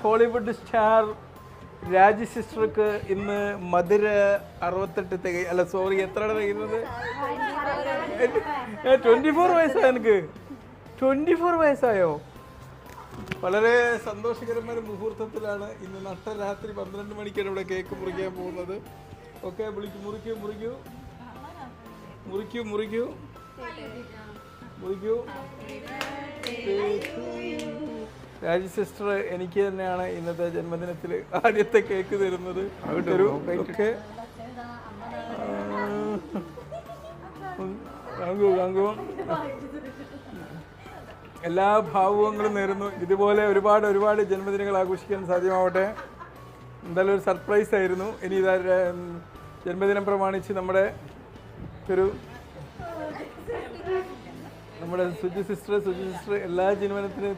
Hollywood star രാജി സിസ്റ്റർക്ക് ഇന്ന് മധുര 68 അല്ല സോറി എത്രയാണ് തികയുന്നത്? 24 വയസ്സായോ എനിക്ക്? 24 വയസ്സായോ? വളരെ സന്തോഷകരമായ മുഹൂർത്തത്തിലാണ് ഇന്ന് നട്ടരാത്രി 12 മണിക്കാണ് ഇവിടെ കേക്ക് മുറിക്കാൻ പോകുന്നത്. ഓക്കെ, മുറിക്കൂ മുറിക്കൂ മുറിക്കൂ മുറിക്കൂ മുറിക്കൂ. രാജി സിസ്റ്റർ എനിക്ക് തന്നെയാണ് ഇന്നത്തെ ജന്മദിനത്തിൽ ആദ്യത്തെ കേക്ക് തരുന്നത്. ഓക്കെ, എല്ലാ ഭാവുകങ്ങളും നേരുന്നു. ഇതുപോലെ ഒരുപാട് ഒരുപാട് ജന്മദിനങ്ങൾ ആഘോഷിക്കാൻ സാധ്യമാവട്ടെ. എന്തായാലും ഒരു സർപ്രൈസ് ആയിരുന്നു. ഇനി ഇതാ ജന്മദിനം പ്രമാണിച്ച് നമ്മുടെ സുജി സിസ്റ്റർ എല്ലാ ജന്മദിനത്തിനും